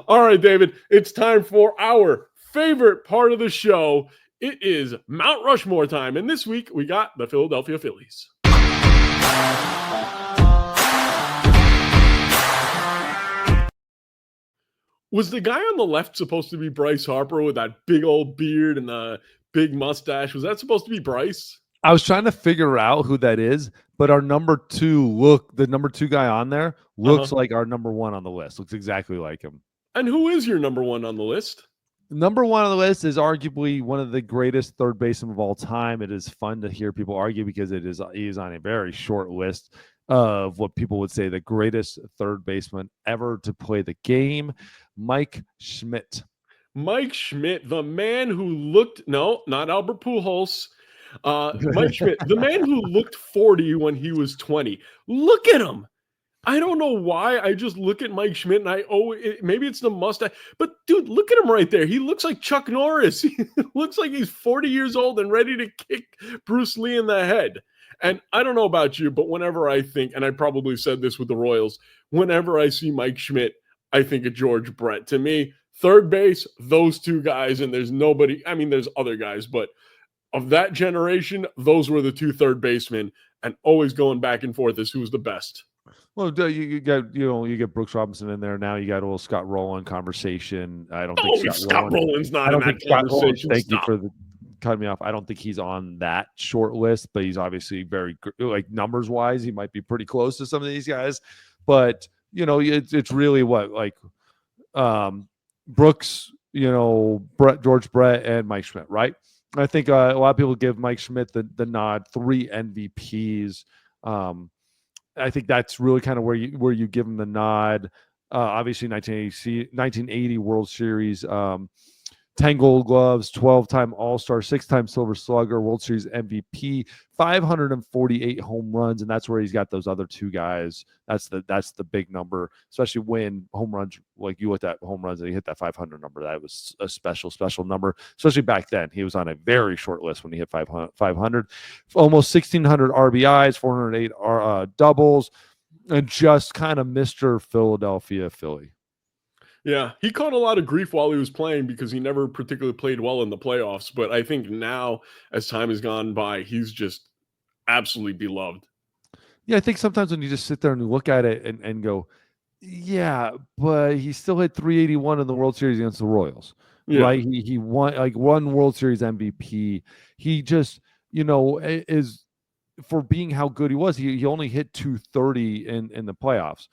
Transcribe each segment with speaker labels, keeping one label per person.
Speaker 1: All right, David, it's time for our favorite part of the show. It is Mount Rushmore time. And this week we got the Philadelphia Phillies. Was the guy on the left supposed to be Bryce Harper with that big old beard and the big mustache? Was that supposed to be Bryce?
Speaker 2: I was trying to figure out who that is, but the number two guy on there looks like our number one on the list. Looks exactly like him.
Speaker 1: And who is your number one on the list?
Speaker 2: Number one on the list is arguably one of the greatest third basemen of all time. It is fun to hear people argue because he is on a very short list of what people would say the greatest third baseman ever to play the game, Mike Schmidt.
Speaker 1: Mike Schmidt, the man who looked, no, not Albert Pujols. Mike Schmidt, the man who looked 40 when he was 20. Look at him. I don't know why. I just look at Mike Schmidt and maybe it's the mustache, but dude, look at him right there. He looks like Chuck Norris. He looks like he's 40 years old and ready to kick Bruce Lee in the head. And I don't know about you, but whenever I think, and I probably said this with the Royals, whenever I see Mike Schmidt, I think of George Brett. To me, third base, those two guys, and there's nobody, I mean, there's other guys, but of that generation, those were the two third basemen, and always going back and forth as who's the best.
Speaker 2: Well, you get Brooks Robinson in there now. You got a little Scott Rowland conversation. I don't think
Speaker 1: Scott Rowland's not in that conversation.
Speaker 2: Thank you for cutting me off. I don't think he's on that short list, but he's obviously very like numbers wise, he might be pretty close to some of these guys. But it's really what Brooks, George Brett, and Mike Schmidt, right? I think a lot of people give Mike Schmidt the nod. 3 MVPs. I think that's really kind of where you give him the nod. Obviously, 1980 World Series, 10 Gold Gloves, 12-time All-Star, 6-time Silver Slugger, World Series MVP, 548 home runs, and that's where he's got those other two guys. That's the big number, especially when home runs, like you looked at home runs and he hit that 500 number. That was a special number, especially back then. He was on a very short list when he hit 500. Almost 1,600 RBIs, 408 doubles, and just kind of Mr. Philadelphia Philly.
Speaker 1: Yeah, he caught a lot of grief while he was playing because he never particularly played well in the playoffs. But I think now, as time has gone by, he's just absolutely beloved.
Speaker 2: Yeah, I think sometimes when you just sit there and look at it and go, yeah, but he still hit 381 in the World Series against the Royals, right? He won one World Series MVP. He just, is, for being how good he was, he only hit 230 in the playoffs,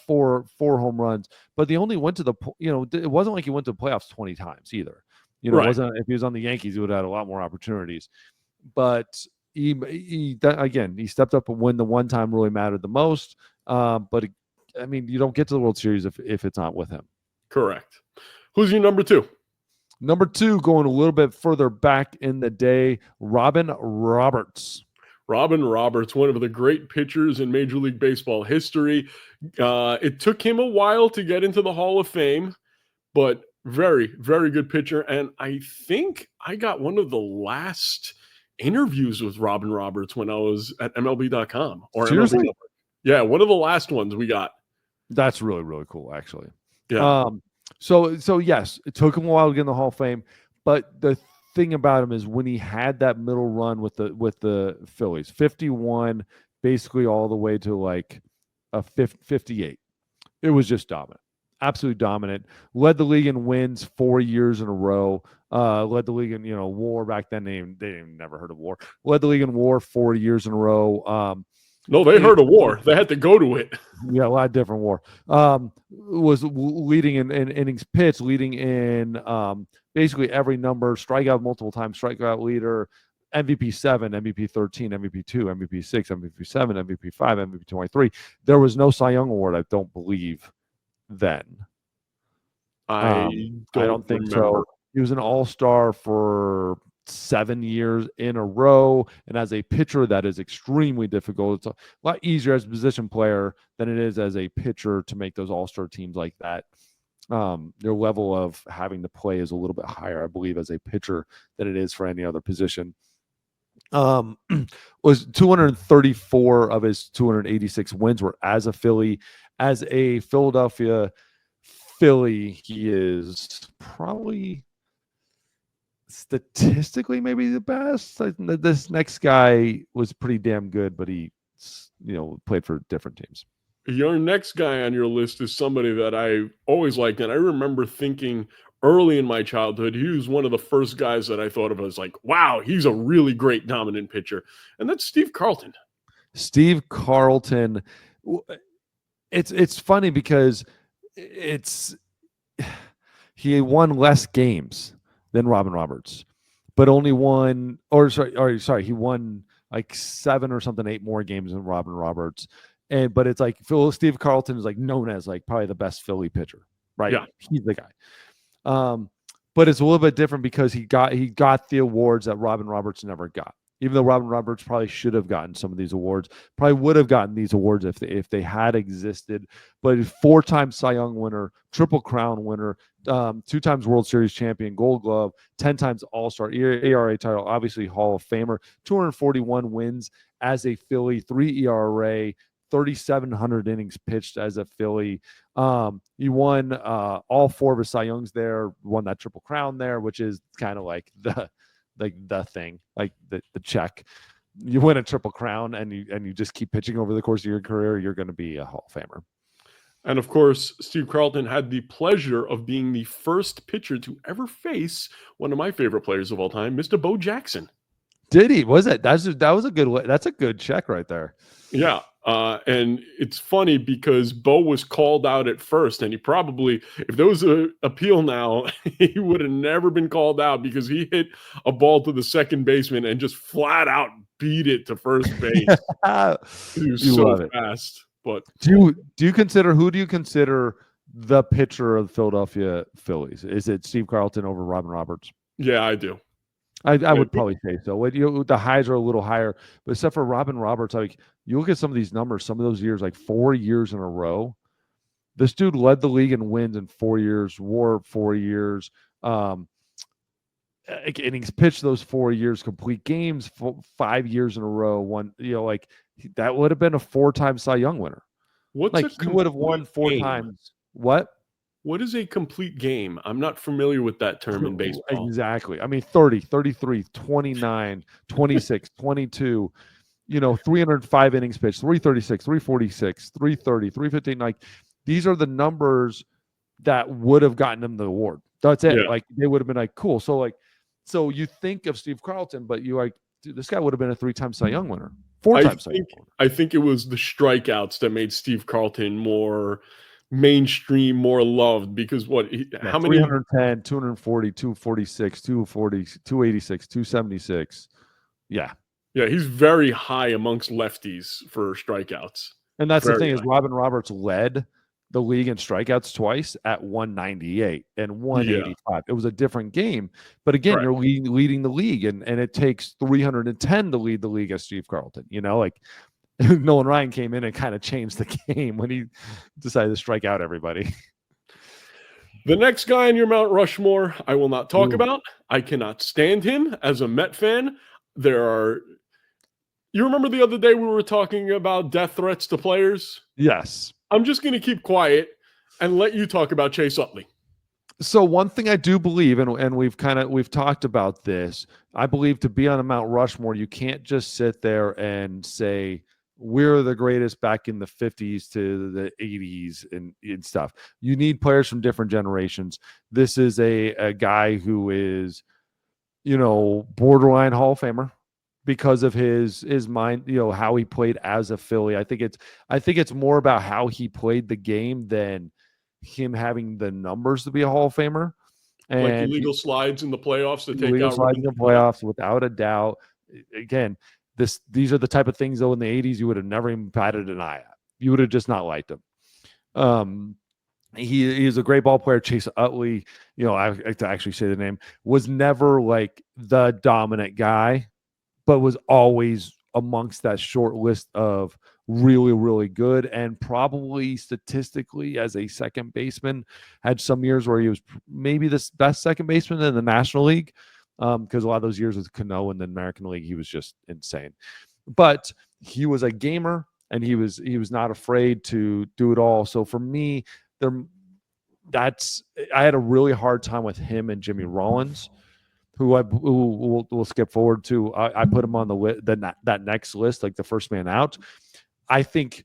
Speaker 2: four home runs, but they only went to it wasn't like he went to the playoffs 20 times either. It wasn't, if he was on the Yankees, he would have had a lot more opportunities. But he stepped up when the one time really mattered the most. But you don't get to the World Series if it's not with him.
Speaker 1: Correct. Who's your number two?
Speaker 2: Number two, going a little bit further back in the day, Robin Roberts.
Speaker 1: Robin Roberts, one of the great pitchers in Major League Baseball history. It took him a while to get into the Hall of Fame, but very, very good pitcher. And I think I got one of the last interviews with Robin Roberts when I was at MLB.com.
Speaker 2: Seriously?
Speaker 1: MLB. Yeah, one of the last ones we got.
Speaker 2: That's really, really cool, actually.
Speaker 1: Yeah.
Speaker 2: So yes, it took him a while to get in the Hall of Fame, but the thing about him is when he had that middle run with the Phillies, 51 basically all the way to like a 58, it was just dominant, absolutely dominant. Led the league in wins 4 years in a row. Led the league in WAR. Back then they never heard of WAR. Led the league in WAR 4 years in a row.
Speaker 1: No, they heard of WAR. They had to go to it.
Speaker 2: Yeah, a lot of different WAR. Was leading in innings pitched, leading in basically every number, strikeout multiple times, strikeout leader, MVP 7, MVP 13, MVP 2, MVP 6, MVP 7, MVP 5, MVP 23. There was no Cy Young Award, I don't believe, then.
Speaker 1: I don't
Speaker 2: think
Speaker 1: remember.
Speaker 2: so. He was an all-star for 7 years in a row, and as a pitcher, that is extremely difficult. It's a lot easier as a position player than it is as a pitcher to make those all-star teams like that. Their level of having to play is a little bit higher, I believe, as a pitcher than it is for any other position. Was 234 of his 286 wins were as a Philly. As a Philadelphia Philly, he is probably statistically maybe the best. This next guy was pretty damn good, but he, played for different teams.
Speaker 1: Your next guy on your list is somebody that I always liked, and I remember thinking early in my childhood, he was one of the first guys that I thought of as like, wow, he's a really great dominant pitcher, and that's Steve Carlton.
Speaker 2: Steve Carlton, it's funny because he won less games than Robin Roberts, but only won, he won like 7 or something, 8 more games than Robin Roberts. But it's like Steve Carlton is like known as like probably the best Philly pitcher, right?
Speaker 1: Yeah.
Speaker 2: He's the guy. But it's a little bit different because he got the awards that Robin Roberts never got. Even though Robin Roberts probably should have gotten some of these awards, probably would have gotten these awards if they had existed. But 4-time Cy Young winner, Triple Crown winner, 2 times World Series champion, Gold Glove, 10 times All-Star, ERA title, obviously Hall of Famer, 241 wins as a Philly, 3 ERA, 3,700 innings pitched as a Philly. He won all 4 of his Cy Youngs there, won that Triple Crown there, which is kind of like the thing, like the check. You win a Triple Crown and you just keep pitching over the course of your career, you're going to be a Hall of Famer.
Speaker 1: And of course, Steve Carlton had the pleasure of being the first pitcher to ever face one of my favorite players of all time, Mr. Bo Jackson.
Speaker 2: Did he? Was it? That's a good check right there.
Speaker 1: Yeah. And it's funny because Bo was called out at first, and he probably, if there was an appeal now, he would have never been called out because he hit a ball to the second baseman and just flat out beat it to first base. He was so fast. But
Speaker 2: who do you consider the pitcher of the Philadelphia Phillies? Is it Steve Carlton over Robin Roberts?
Speaker 1: Yeah, I do.
Speaker 2: I would probably say so. The highs are a little higher, but except for Robin Roberts, like you look at some of these numbers, some of those years, like 4 years in a row, this dude led the league in wins in 4 years, WAR 4 years, innings pitched those 4 years, complete games 5 years in a row. That would have been a 4-time Cy Young winner. He would have won 4 times. What
Speaker 1: is a complete game? I'm not familiar with that term in baseball.
Speaker 2: Exactly. I mean, 30, 33, 29, 26, 22, 305 innings pitched, 336, 346, 330, 315. Like, these are the numbers that would have gotten him the award. That's it. Yeah. Like, they would have been like, cool. So you think of Steve Carlton, but you like, dude, this guy would have been a 3-time Cy Young winner, 4-time Cy Young winner.
Speaker 1: I think it was the strikeouts that made Steve Carlton more mainstream, more loved, because how many?
Speaker 2: 310, 240, 246, 240, 286, 276. Yeah,
Speaker 1: he's very high amongst lefties for strikeouts.
Speaker 2: And that's the thing is Robin Roberts led the league in strikeouts twice at 198 and 185. Yeah. It was a different game, but again, you're leading the league, and it takes 310 to lead the league as Steve Carlton. Nolan Ryan came in and kind of changed the game when he decided to strike out everybody.
Speaker 1: The next guy on your Mount Rushmore, I will not talk about. I cannot stand him as a Met fan. You remember the other day we were talking about death threats to players?
Speaker 2: Yes.
Speaker 1: I'm just going to keep quiet and let you talk about Chase Utley.
Speaker 2: So one thing I do believe, and we've talked about this, I believe to be on a Mount Rushmore, you can't just sit there and say, we're the greatest back in the 50s to the 80s and stuff. You need players from different generations. This is a guy who is, borderline Hall of Famer because of his mind, how he played as a Philly. I think it's more about how he played the game than him having the numbers to be a Hall of Famer.
Speaker 1: And like illegal slides in the playoffs to take out
Speaker 2: slides in the playoffs, without a doubt. Again, these are the type of things, though, in the 80s you would have never even batted an eye at. You would have just not liked him. He is a great ball player. Chase Utley, I have to actually say the name, was never like the dominant guy, but was always amongst that short list of really, really good, and probably statistically as a second baseman had some years where he was maybe the best second baseman in the National League. Because a lot of those years with Cano in the American League, he was just insane. But he was a gamer, and he was not afraid to do it all. So for me, I had a really hard time with him and Jimmy Rollins, who we'll skip forward to. I put him on that next list, like the first man out. I think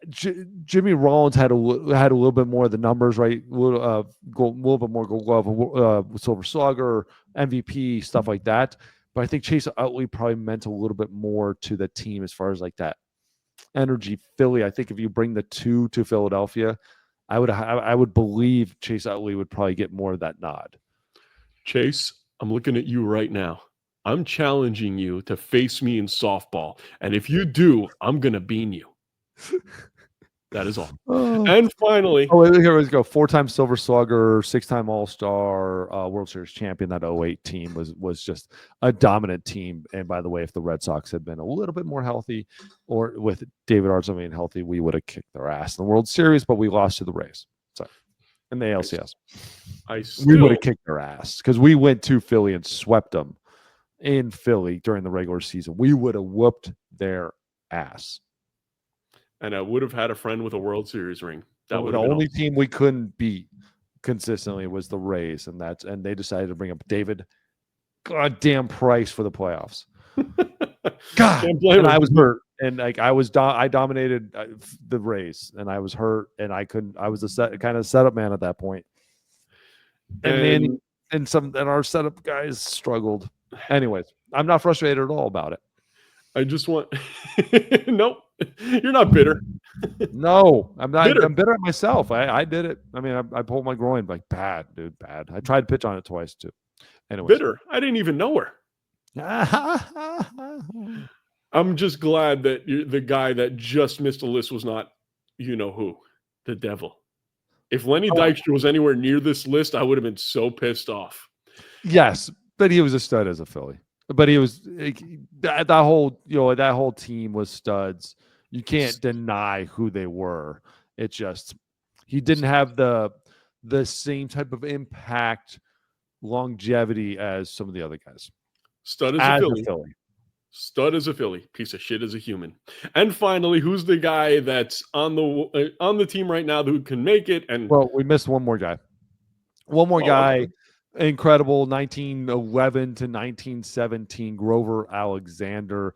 Speaker 2: Jimmy Rollins had a little bit more of the numbers, right? A little bit more Gold Glove, Silver Slugger, MVP, stuff like that. But I think Chase Utley probably meant a little bit more to the team as far as like that energy. Philly, I think if you bring the two to Philadelphia, I would believe Chase Utley would probably get more of that nod.
Speaker 1: Chase, I'm looking at you right now. I'm challenging you to face me in softball. And if you do, I'm going to bean you. That is all. And finally.
Speaker 2: Here we go. 4-time Silver Slugger, 6-time All-Star, World Series champion. That 08 team was just a dominant team. And by the way, if the Red Sox had been a little bit more healthy, or with David Arzo being healthy, we would have kicked their ass in the World Series, but we lost to the Rays. So, in the ALCS. We would have kicked their ass because we went to Philly and swept them in Philly during the regular season. We would have whooped their ass.
Speaker 1: And I would have had a friend with a World Series ring.
Speaker 2: The only team we couldn't beat consistently was the Rays, and they decided to bring up David goddamn Price for the playoffs. God, and I was hurt, and like I dominated the Rays, and I was hurt, and I couldn't. I was a kind of setup man at that point, and our setup guys struggled. Anyways, I'm not frustrated at all about it.
Speaker 1: I just want nope. You're not bitter.
Speaker 2: No, I'm not. Bitter. I'm bitter at myself. I did it. I mean, I pulled my groin, like bad, dude, bad. I tried to pitch on it twice too. Anyways.
Speaker 1: Bitter. I didn't even know her. I'm just glad that the guy that just missed the list was not, you know who, the devil. If Lenny Dykstra was anywhere near this list, I would have been so pissed off.
Speaker 2: Yes, but he was a stud as a Philly. But he was that whole team was studs. You can't deny who they were. It's just he didn't have the same type of impact, longevity as some of the other guys.
Speaker 1: Stud as a Philly. Stud as a Philly. Piece of shit as a human. And finally, who's the guy that's on the team right now who can make it? And
Speaker 2: well, we missed one more guy. Okay. Incredible 1911 to 1917 Grover Alexander.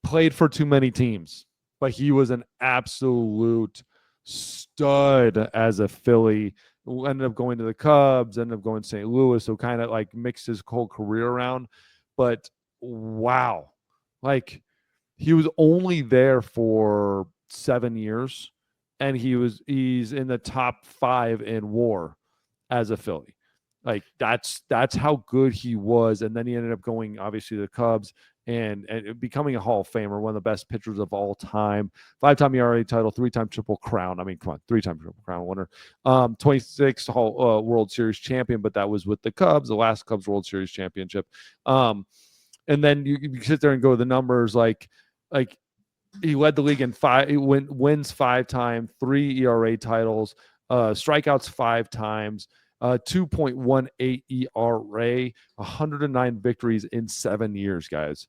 Speaker 2: Played for too many teams, but he was an absolute stud as a Philly. Ended up going to the Cubs, ended up going to St. Louis, so kind of like mixed his whole career around. But wow, like he was only there for 7 years, and he's in the top 5 in WAR as a Philly. Like that's how good he was, and then he ended up going obviously to the Cubs and becoming a Hall of Famer, one of the best pitchers of all time. 5-time ERA title, 3-time Triple Crown. I mean, come on, 3-time Triple Crown winner. 26 World Series champion, but that was with the Cubs, the last Cubs World Series championship. And then you sit there and go to the numbers like he led the league in wins 5 times, 3 ERA titles, strikeouts 5 times. 2.18 ERA, 109 victories in 7 years, guys.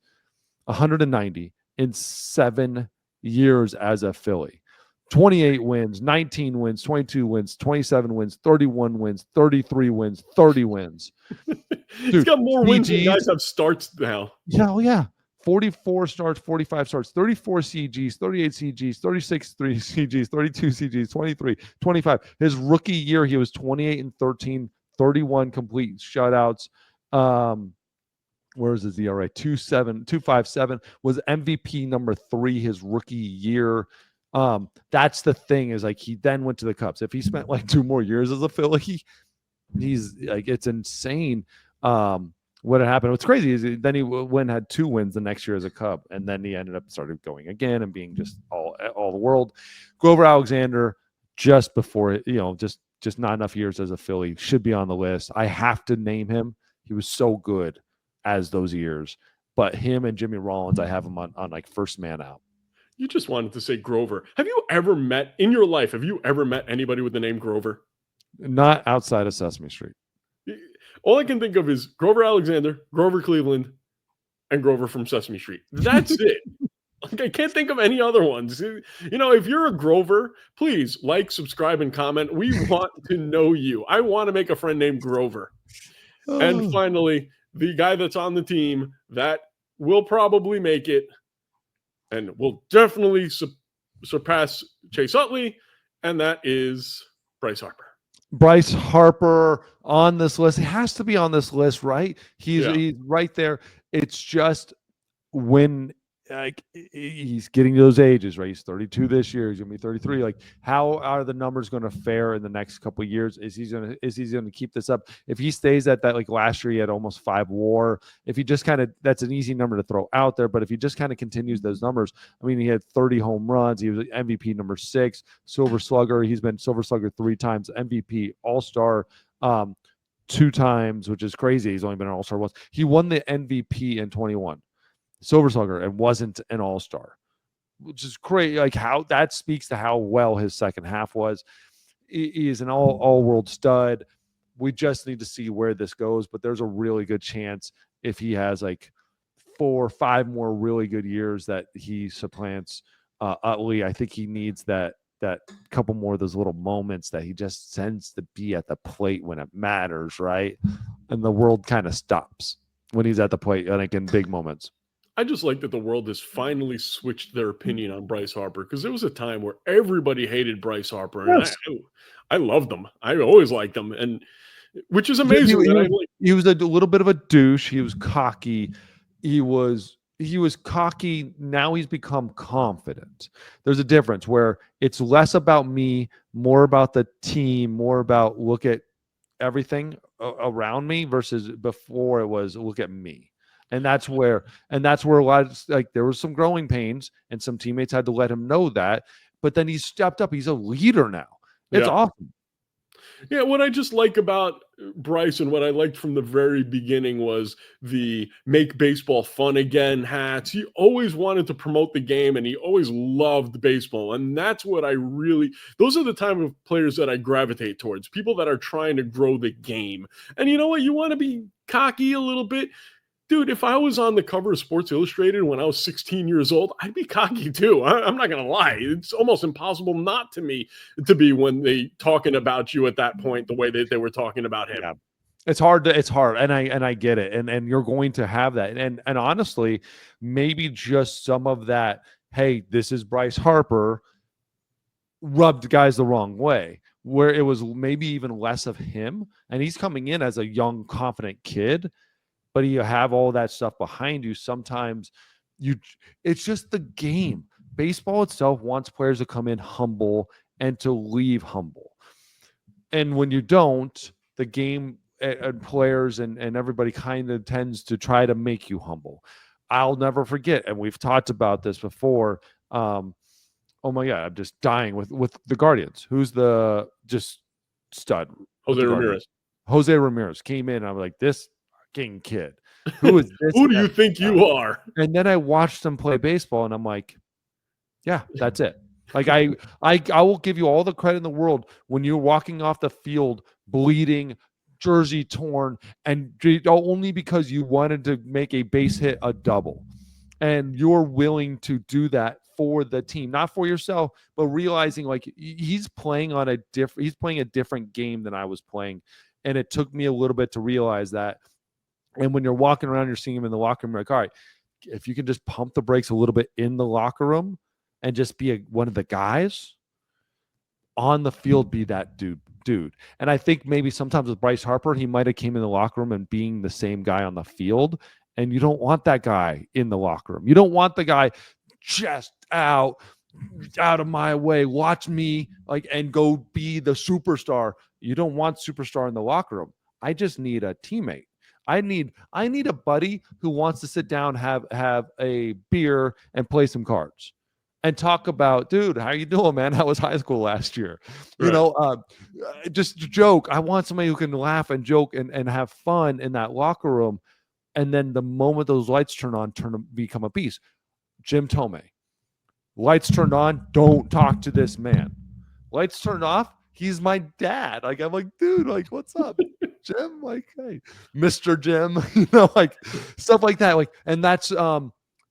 Speaker 2: 190 in 7 years as a Philly. 28 wins, 19 wins, 22 wins, 27 wins, 31 wins, 33 wins, 30 wins.
Speaker 1: He's got more wins than guys have starts now.
Speaker 2: Yeah. 44 starts, 45 starts, 34 CGs, 38 CGs, 36 CGs, 32 CGs, 23, 25. His rookie year, he was 28 and 13, 31 complete shutouts. Where is his ERA? 2.57 was MVP number 3 his rookie year. That's the thing is like he then went to the Cubs. If he spent like 2 more years as a Philly, he's like it's insane. What had happened? What's crazy is then he had 2 wins the next year as a Cub, and then he ended up started going again and being just all the world. Grover Alexander, just before just not enough years as a Philly, should be on the list. I have to name him. He was so good as those years, but him and Jimmy Rollins, I have him on like first man out.
Speaker 1: You just wanted to say Grover. Have you ever met in your life? Have you ever met anybody with the name Grover?
Speaker 2: Not outside of Sesame Street.
Speaker 1: All I can think of is Grover Alexander, Grover Cleveland, and Grover from Sesame Street. That's it. Like, I can't think of any other ones. If you're a Grover, please like, subscribe, and comment. We want to know you. I want to make a friend named Grover. And
Speaker 2: Oh.
Speaker 1: finally, the guy that's on the team that will probably make it and will definitely surpass Chase Utley, and that is Bryce Harper.
Speaker 2: Bryce Harper on this list. He has to be on this list, right?
Speaker 1: Yeah.
Speaker 2: He's right there. It's just when like he's getting to those ages, right? He's 32 this year. He's gonna be 33. Like, how are the numbers going to fare in the next couple of years? Is he gonna keep this up? If he stays at that, like last year, he had almost 5 WAR. If he just kind of, that's an easy number to throw out there. But if he just kind of continues those numbers, I mean, he had 30 home runs. He was MVP number 6, Silver Slugger. He's been Silver Slugger 3 times, MVP, All-Star 2 times, which is crazy. He's only been an All-Star once. He won the MVP in 21. Silver Slugger, and wasn't an all-star, which is great. Like, how that speaks to how well his second half was. He is an all-world stud. We just need to see where this goes, but there's a really good chance if he has like 4 or 5 more really good years that he supplants Utley. I think he needs that couple more of those little moments that he just tends to be at the plate when it matters, right? And the world kind of stops when he's at the plate, like in big moments.
Speaker 1: I just like that the world has finally switched their opinion on Bryce Harper, because there was a time where everybody hated Bryce Harper, and
Speaker 2: Yes.
Speaker 1: I loved him. I always liked him, and which is amazing.
Speaker 2: He was a little bit of a douche. He was cocky. He was cocky. Now he's become confident. There's a difference where it's less about me, more about the team, more about look at everything around me versus before it was look at me. And that's where a lot of, like, there was some growing pains and some teammates had to let him know that, but then he stepped up. He's a leader now. It's awesome.
Speaker 1: Yeah, what I just like about Bryce, and what I liked from the very beginning, was the make baseball fun again hats. He always wanted to promote the game, and he always loved baseball. And that's what those are the type of players that I gravitate towards, people that are trying to grow the game. And you know what? You want to be cocky a little bit. Dude, if I was on the cover of Sports Illustrated when I was 16 years old, I'd be cocky too. I'm not going to lie. It's almost impossible not to be when they talking about you at that point the way that they were talking about him.
Speaker 2: Yeah. It's hard, and I get it. And you're going to have that. And honestly, maybe just some of that, hey, this is Bryce Harper, rubbed guys the wrong way, where it was maybe even less of him. And he's coming in as a young, confident kid. But you have all that stuff behind you. Sometimes it's just the game. Baseball itself wants players to come in humble and to leave humble. And when you don't, the game and players and everybody kind of tends to try to make you humble. I'll never forget, and we've talked about this before. Oh my God, I'm just dying with the Guardians. Who's the just stud?
Speaker 1: Jose Ramirez.
Speaker 2: Jose Ramirez came in, and I'm like, this kid, who is this?
Speaker 1: Who do you think you are?
Speaker 2: And then I watched him play baseball, and I'm like, yeah, that's it. Like, I will give you all the credit in the world when you're walking off the field bleeding, jersey torn, and only because you wanted to make a base hit a double, and you're willing to do that for the team, not for yourself, but realizing like he's playing a different game than I was playing, and it took me a little bit to realize that. And when you're walking around, you're seeing him in the locker room, you're like, all right, if you can just pump the brakes a little bit in the locker room and just be one of the guys on the field, be that dude. And I think maybe sometimes with Bryce Harper, he might have came in the locker room and being the same guy on the field. And you don't want that guy in the locker room. You don't want the guy just out of my way, watch me, like, and go be the superstar. You don't want superstar in the locker room. I just need a teammate. I need a buddy who wants to sit down, have a beer, and play some cards, and talk about, dude, how you doing, man? How was high school last year? Right. You know, just joke. I want somebody who can laugh and joke and have fun in that locker room. And then the moment those lights turn on, become a beast. Jim Thome, lights turned on, don't talk to this man. Lights turned off, he's my dad. Like, I'm like, dude, like, what's up, Jim? Like, hey, Mr. Jim, you know, like stuff like that. Like, and that's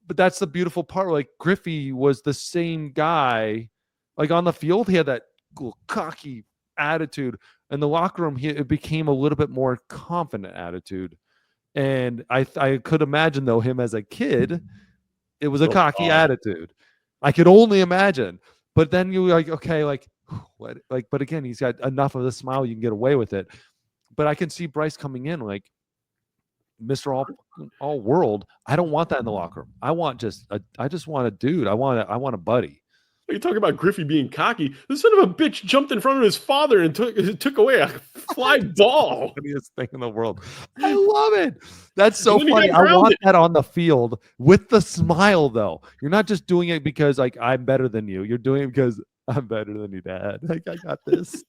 Speaker 2: but that's the beautiful part. Like Griffey was the same guy, like on the field, he had that cool, cocky attitude. In the locker room, it became a little bit more confident attitude. And I could imagine though him as a kid, it was a cocky attitude. I could only imagine. But then you're like, okay, like what? Like, but again, he's got enough of the smile, you can get away with it. But I can see Bryce coming in like Mr. All World. I don't want that in the locker room. I just want a dude. I want a buddy.
Speaker 1: You talk about Griffey being cocky. This son of a bitch jumped in front of his father and took away a fly ball.
Speaker 2: Funniest thing in the world. I love it. That's so funny. I want that on the field with the smile, though. You're not just doing it because like I'm better than you. You're doing it because I'm better than you, Dad. Like I got this.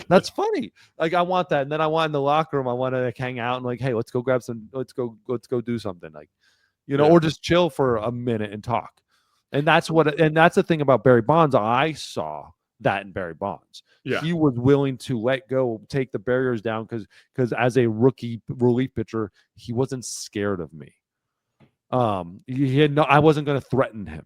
Speaker 2: That's funny. Like I want that, and then I want in the locker room. I want to like hang out and like, hey, let's go grab some. Let's go do something. Like, or just chill for a minute and talk. And that's the thing about Barry Bonds. I saw that in Barry Bonds. Yeah. He was willing to let go, take the barriers down because as a rookie relief pitcher, he wasn't scared of me. I wasn't going to threaten him.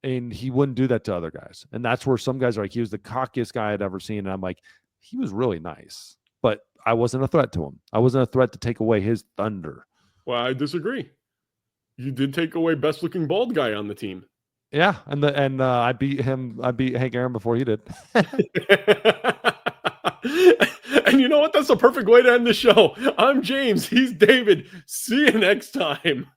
Speaker 2: And he wouldn't do that to other guys. And that's where some guys are like, he was the cockiest guy I'd ever seen. And I'm like, he was really nice, but I wasn't a threat to him. I wasn't a threat to take away his thunder.
Speaker 1: Well, I disagree. You did take away best looking bald guy on the team.
Speaker 2: Yeah, and I beat Hank Aaron before he did.
Speaker 1: And you know what? That's the perfect way to end the show. I'm James. He's David. See you next time.